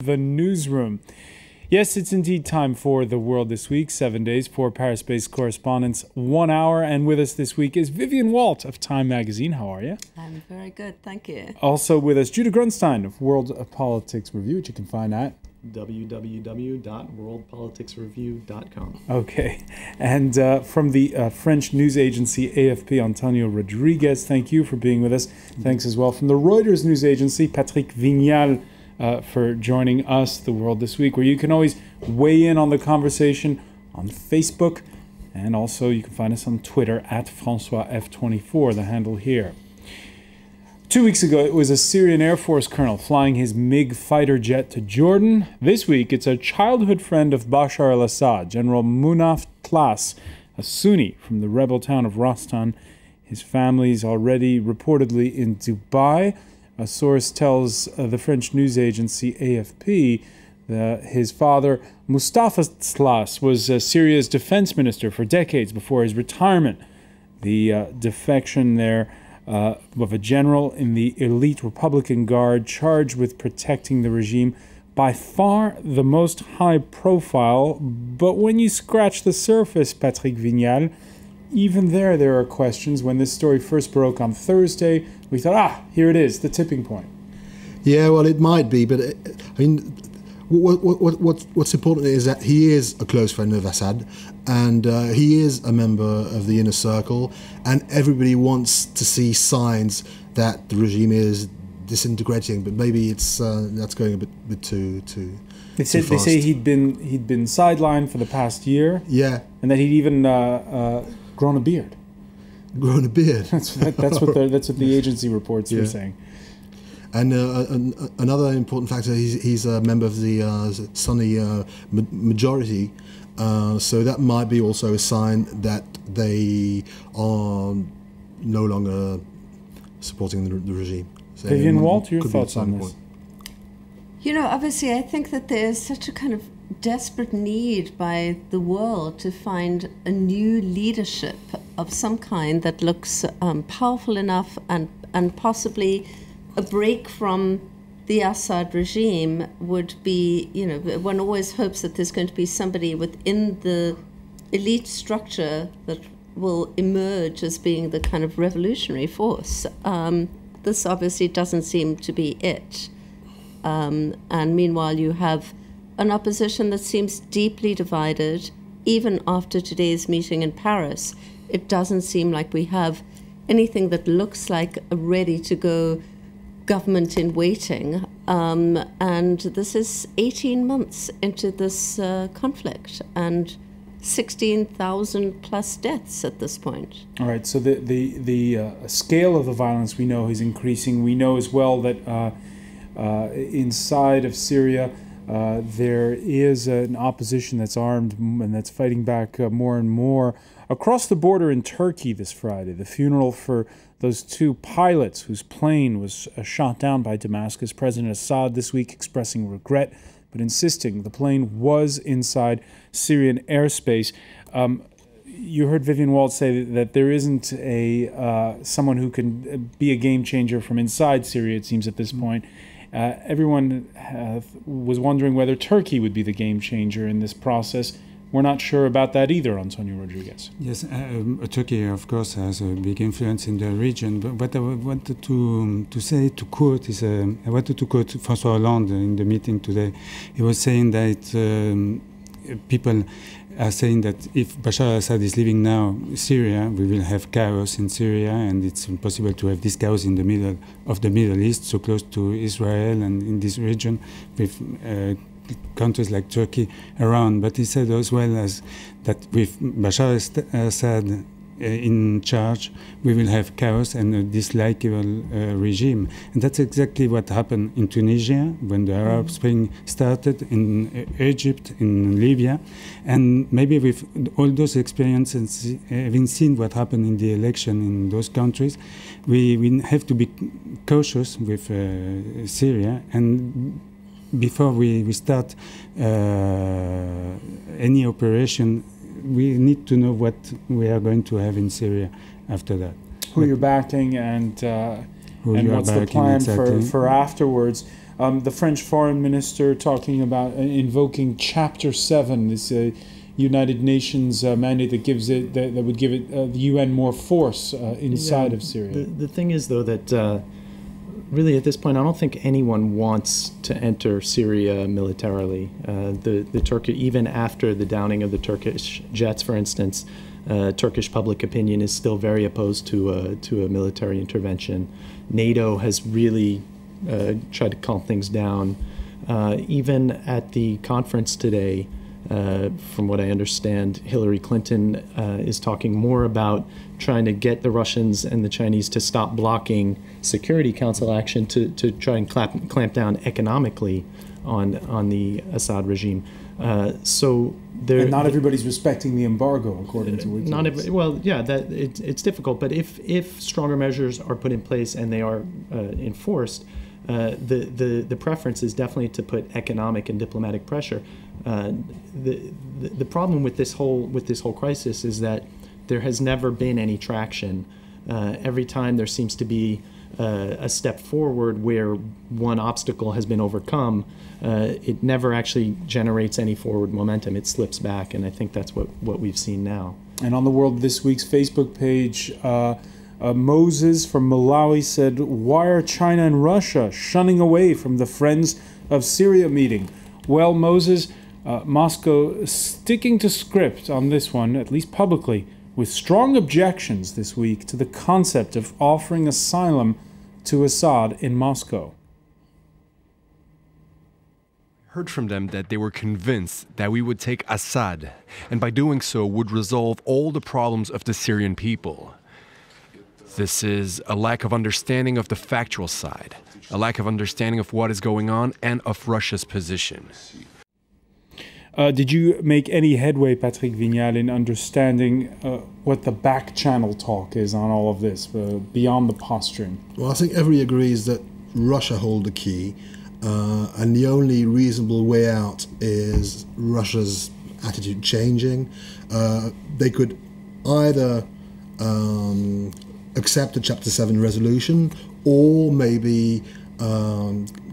The newsroom. Yes, it's indeed time for The World This Week, 7 days, 4 Paris-based correspondents, 1 hour. And with us this week is Vivian Walt of Time Magazine. How are you? I'm very good, thank you. Also with us, Judah Grunstein of World Politics Review, which you can find at www.worldpoliticsreview.com. Okay. And from the French news agency AFP, Antonio Rodriguez, thank you for being with us. Thanks as well from the Reuters news agency, Patrick Vignal, for joining us, The World This Week, where you can always weigh in on the conversation on Facebook, and also you can find us on Twitter at François F24, the handle here. 2 weeks ago, it was a Syrian Air Force colonel flying his MiG fighter jet to Jordan. This week, it's a childhood friend of Bashar al-Assad, General Munaf Tlas, a Sunni from the rebel town of Rastan. His family's already reportedly in Dubai. A source tells the French news agency AFP that his father, Mustafa Tlas, was Syria's defense minister for decades before his retirement. The defection there of a general in the elite Republican Guard charged with protecting the regime, by far the most high profile. But when you scratch the surface, Patrick Vignal, even there are questions. When this story first broke on Thursday, we thought, here it is, the tipping point. Yeah, well, it might be, but I mean, what's important is that he is a close friend of Assad, and he is a member of the inner circle, and everybody wants to see signs that the regime is disintegrating. But maybe it's that's going a bit too They say he'd been sidelined for the past year. Yeah, and that he'd even grown a beard. Grown a beard. That's what the agency reports were saying. And another important factor, he's a member of the Sunni majority, so that might be also a sign that they are no longer supporting the regime. So Vivian Walt, your thoughts on this? You know, obviously, I think that there's such a kind of desperate need by the world to find a new leadership of some kind that looks powerful enough and possibly a break from the Assad regime would be, one always hopes that there's going to be somebody within the elite structure that will emerge as being the kind of revolutionary force. This obviously doesn't seem to be it. And meanwhile, you have an opposition that seems deeply divided. Even after today's meeting in Paris, it doesn't seem like we have anything that looks like a ready-to-go government in waiting. And this is 18 months into this conflict, and 16,000 plus deaths at this point. All right, so the scale of the violence we know is increasing. We know as well that inside of Syria, there is an opposition that's armed and that's fighting back more and more. Across the border in Turkey this Friday, the funeral for those 2 pilots whose plane was shot down by Damascus. President Assad this week expressing regret, but insisting the plane was inside Syrian airspace. You heard Vivian Walt say that there isn't someone who can be a game changer from inside Syria, it seems, at this point. Everyone was wondering whether Turkey would be the game changer in this process. We're not sure about that either, Antonio Rodriguez. Yes, Turkey, of course, has a big influence in the region. But what I wanted to quote François Hollande in the meeting today. He was saying that people are saying that if Bashar al-Assad is leaving now Syria, we will have chaos in Syria, and it's impossible to have this chaos in the middle of the Middle East, so close to Israel and in this region, with countries like Turkey around. But he said as well as that with Bashar al-Assad in charge, we will have chaos and a dislikable regime. And that's exactly what happened in Tunisia when the Arab Spring started, in Egypt, in Libya. And maybe with all those experiences, having seen what happened in the election in those countries, we have to be cautious with Syria. And before we start any operation, we need to know what we are going to have in Syria after that. Who you're backing and what's the plan for afterwards. The French foreign minister talking about invoking Chapter 7, this United Nations mandate that gives it that would give it the UN more force inside of Syria. The thing is, though, that really at this point, I don't think anyone wants to enter Syria militarily. The Turkey, even after the downing of the Turkish jets, for instance, Turkish public opinion is still very opposed to a military intervention. NATO has really tried to calm things down. Even at the conference today, from what I understand, Hillary Clinton is talking more about trying to get the Russians and the Chinese to stop blocking Security Council action to try and clamp down economically on the Assad regime. And not everybody's respecting the embargo, according to Wikileaks. Well, yeah, it's difficult. But if stronger measures are put in place and they are enforced, the preference is definitely to put economic and diplomatic pressure. The problem with this whole crisis is that there has never been any traction. Every time there seems to be a step forward where one obstacle has been overcome, it never actually generates any forward momentum. It slips back, and I think that's what we've seen now. And on the World This Week's Facebook page, Moses from Malawi said, "Why are China and Russia shunning away from the Friends of Syria meeting?" Well, Moses, Moscow sticking to script on this one, at least publicly, with strong objections this week to the concept of offering asylum to Assad in Moscow. Heard from them that they were convinced that we would take Assad, and by doing so would resolve all the problems of the Syrian people. This is a lack of understanding of the factual side, a lack of understanding of what is going on and of Russia's position. Did you make any headway, Patrick Vignal, in understanding what the back channel talk is on all of this, beyond the posturing? Well, I think everybody agrees that Russia hold the key, and the only reasonable way out is Russia's attitude changing. They could either accept the Chapter 7 resolution, or maybe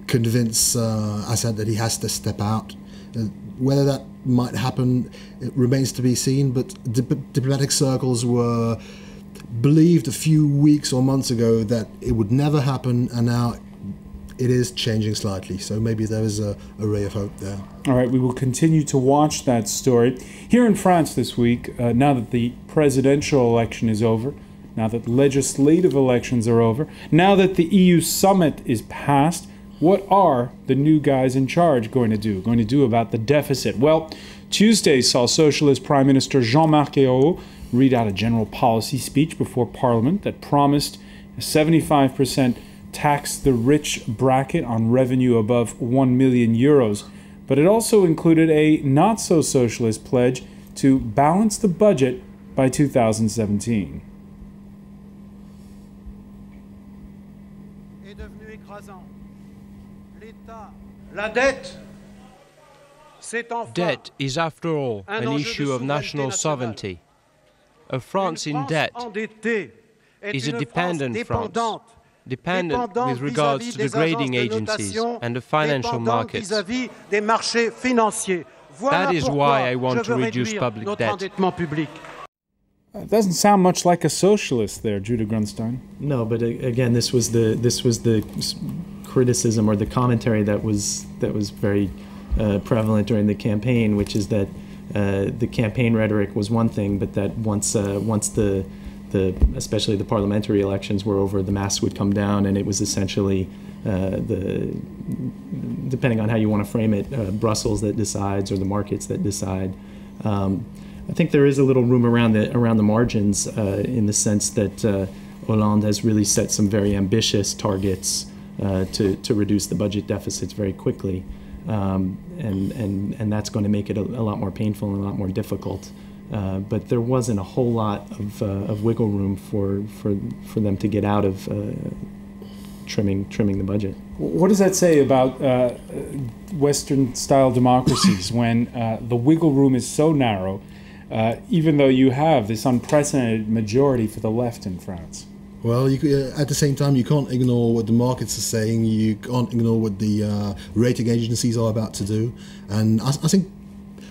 convince Assad that he has to step out. Whether that might happen, it remains to be seen, but diplomatic circles believed a few weeks or months ago that it would never happen, and now it is changing slightly. So maybe there is a ray of hope there. All right, we will continue to watch that story. Here in France this week, now that the presidential election is over, now that legislative elections are over, now that the EU summit is past, what are the new guys in charge going to do about the deficit? Well, Tuesday saw Socialist Prime Minister Jean-Marc Ayrault read out a general policy speech before Parliament that promised a 75% tax the rich bracket on revenue above 1 million euros. But it also included a not-so-socialist pledge to balance the budget by 2017. Debt is, after all, an issue of national sovereignty. A France in debt is a dependent France, dependent with regards to the grading agencies and the financial markets. That is why I want to reduce public debt. It doesn't sound much like a socialist there, Judah Grunstein. No, but again, this was the criticism or the commentary that was very prevalent during the campaign, which is that the campaign rhetoric was one thing, but that once especially the parliamentary elections were over, the masks would come down, and it was essentially depending on how you want to frame it, Brussels that decides or the markets that decide. I think there is a little room around the margins in the sense that Hollande has really set some very ambitious targets to reduce the budget deficits very quickly, and that's going to make it a lot more painful and a lot more difficult. But there wasn't a whole lot of wiggle room for them to get out of trimming the budget. What does that say about Western-style democracies when the wiggle room is so narrow, even though you have this unprecedented majority for the left in France? Well, at the same time, you can't ignore what the markets are saying. You can't ignore what the rating agencies are about to do. And I think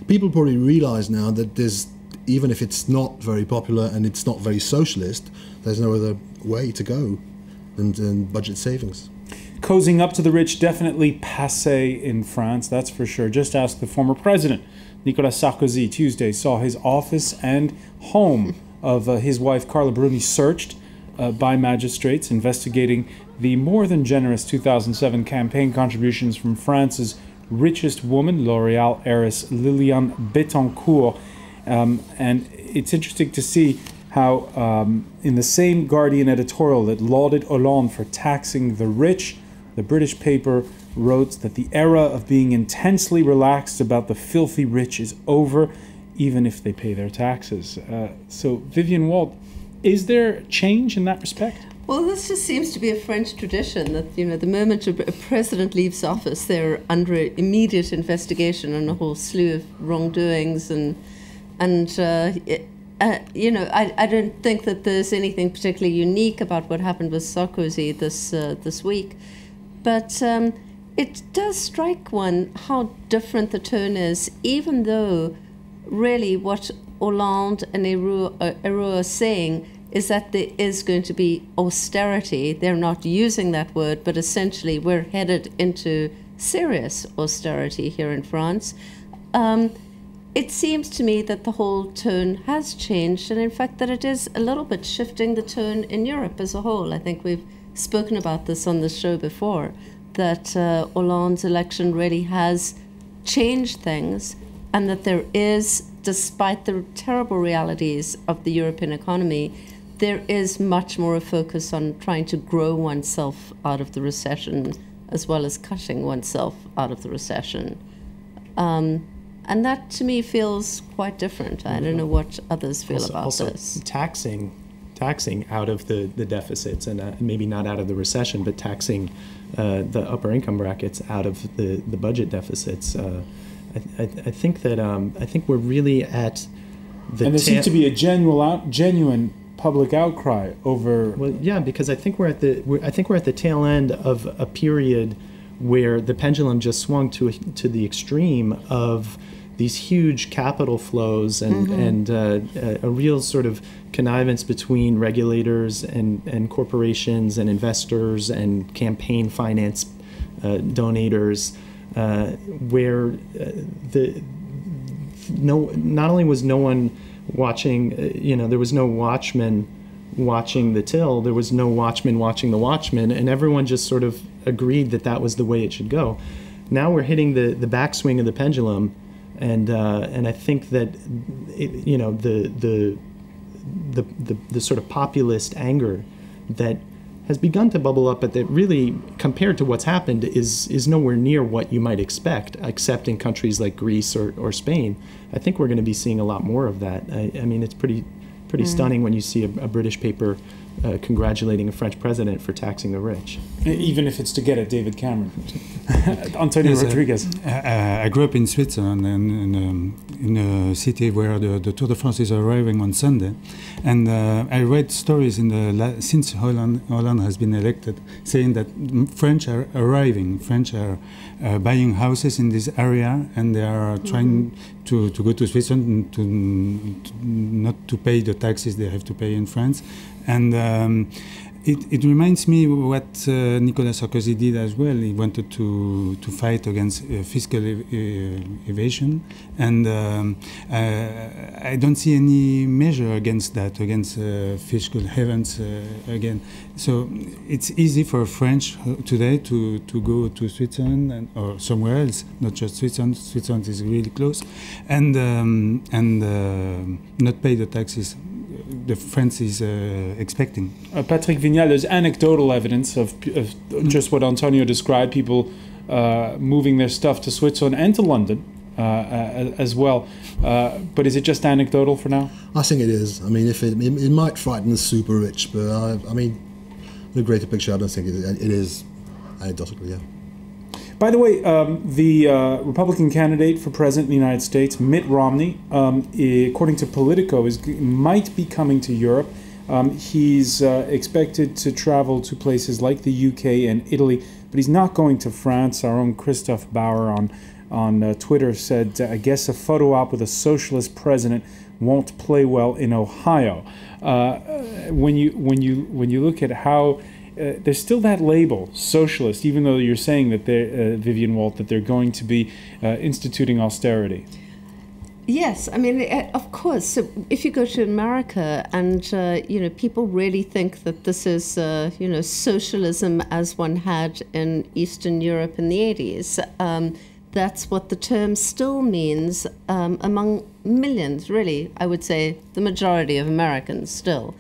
people probably realise now that even if it's not very popular and it's not very socialist, there's no other way to go than budget savings. Cozying up to the rich, definitely passé in France, that's for sure. Just ask the former president. Nicolas Sarkozy Tuesday saw his office and home of his wife Carla Bruni searched by magistrates investigating the more than generous 2007 campaign contributions from France's richest woman, L'Oréal heiress Liliane Bettencourt. And it's interesting to see how in the same Guardian editorial that lauded Hollande for taxing the rich, the British paper wrote that the era of being intensely relaxed about the filthy rich is over, even if they pay their taxes. So, Vivian Wald, is there change in that respect? Well, this just seems to be a French tradition that, the moment a president leaves office, they're under immediate investigation on a whole slew of wrongdoings. I don't think that there's anything particularly unique about what happened with Sarkozy this week. But it does strike one how different the tone is, even though really what Hollande and Hérault are saying is that there is going to be austerity. They're not using that word, but essentially we're headed into serious austerity here in France. It seems to me that the whole tone has changed, and in fact that it is a little bit shifting the tone in Europe as a whole. I think we've spoken about this on the show before, that Hollande's election really has changed things, and that there is, despite the terrible realities of the European economy, there is much more a focus on trying to grow oneself out of the recession as well as cutting oneself out of the recession. And that, to me, feels quite different. I don't know what others feel about this. Taxing out of the deficits, and maybe not out of the recession, but taxing the upper income brackets out of the budget deficits. I think we're really at the. And there seems to be a genuine public outcry over. Well, yeah, because I think we're at the tail end of a period where the pendulum just swung to the extreme of these huge capital flows and a real sort of connivance between regulators and corporations and investors and campaign finance donators, where not only was no one watching, there was no watchman watching the till, there was no watchman watching the watchman, and everyone just sort of agreed that was the way it should go. Now we're hitting the backswing of the pendulum. And I think that the sort of populist anger that has begun to bubble up, but that really, compared to what's happened, is nowhere near what you might expect, except in countries like Greece or Spain. I think we're going to be seeing a lot more of that. I mean, it's pretty stunning when you see a British paper congratulating a French president for taxing the rich. Even if it's to get at David Cameron. Antonio Rodriguez. I grew up in Switzerland in a city where the Tour de France is arriving on Sunday. And I read stories since Hollande has been elected, saying that French are arriving. French are buying houses in this area, and they are trying to go to Switzerland to not to pay the taxes they have to pay in France. And it reminds me what Nicolas Sarkozy did as well. He wanted to fight against fiscal evasion, and I don't see any measure against that, against fiscal havens again. So it's easy for French today to go to Switzerland or somewhere else, not just Switzerland. Switzerland is really close, and not pay the taxes the France is expecting. Patrick Vignal, there's anecdotal evidence of just what Antonio described, people moving their stuff to Switzerland and to London as well. But is it just anecdotal for now? I think it is. I mean, if it might frighten the super rich, but I mean, the greater picture, I don't think it is anecdotal, yeah. By the way, the Republican candidate for president in the United States, Mitt Romney, according to Politico, might be coming to Europe. He's expected to travel to places like the UK and Italy, but he's not going to France. Our own Christophe Bauer on Twitter said, I guess a photo op with a socialist president won't play well in Ohio. When you look at how there's still that label, socialist, even though you're saying that Vivian Walt, that they're going to be instituting austerity. Yes, I mean, of course. So if you go to America and, people really think that this is, socialism as one had in Eastern Europe in the 80s. That's what the term still means among millions, really, I would say the majority of Americans still.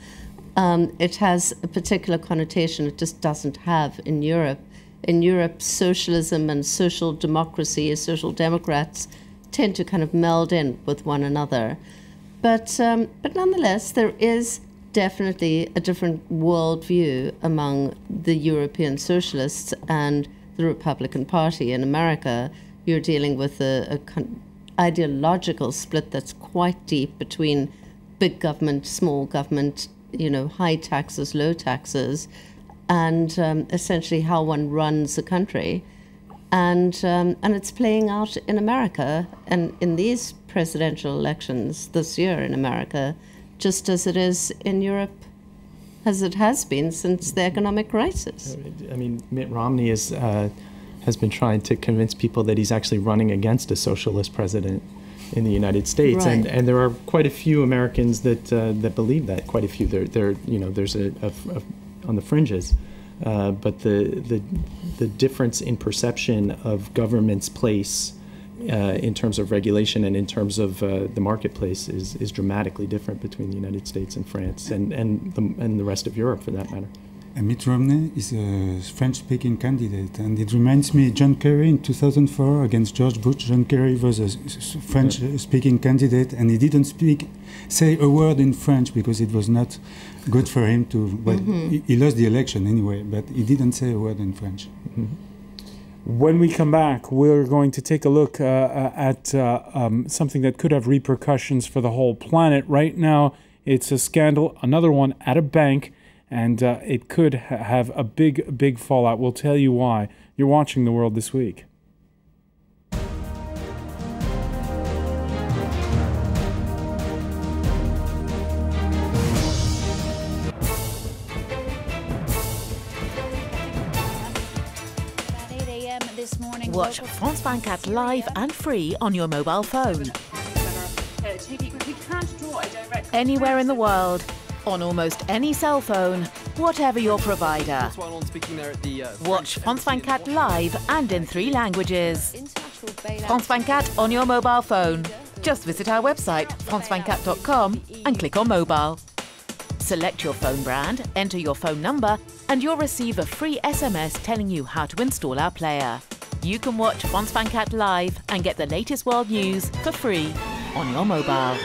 It has a particular connotation it just doesn't have in Europe. In Europe, socialism and social democracy, social democrats, tend to kind of meld in with one another. But nonetheless, there is definitely a different worldview among the European socialists and the Republican Party. In America, you're dealing with a ideological split that's quite deep between big government, small government, high taxes, low taxes, and essentially how one runs a country. And it's playing out in America and in these presidential elections this year in America, just as it is in Europe, as it has been since the economic crisis. I mean, Mitt Romney has been trying to convince people that he's actually running against a socialist president in the United States, right. and there are quite a few Americans that believe that. Quite a few. There's a on the fringes. But the difference in perception of government's place in terms of regulation and in terms of the marketplace is dramatically different between the United States and France and the rest of Europe, for that matter. And Mitt Romney is a French-speaking candidate, and it reminds me John Kerry in 2004 against George Bush. John Kerry was a French-speaking candidate, and he didn't say a word in French because it was not good for him to. Well, he lost the election anyway, but he didn't say a word in French. Mm-hmm. When we come back, we're going to take a look at something that could have repercussions for the whole planet. Right now, it's a scandal, another one at a bank. And it could have a big fallout. We'll tell you why. You're watching The World This Week. Watch France 24 live and free on your mobile phone. Anywhere in the world, on almost any cell phone, whatever your provider. Watch France 24 live and in 3 languages. France 24 on your mobile phone. Just visit our website, france24.com, and click on mobile. Select your phone brand, enter your phone number, and you'll receive a free SMS telling you how to install our player. You can watch France 24 live and get the latest world news for free on your mobile.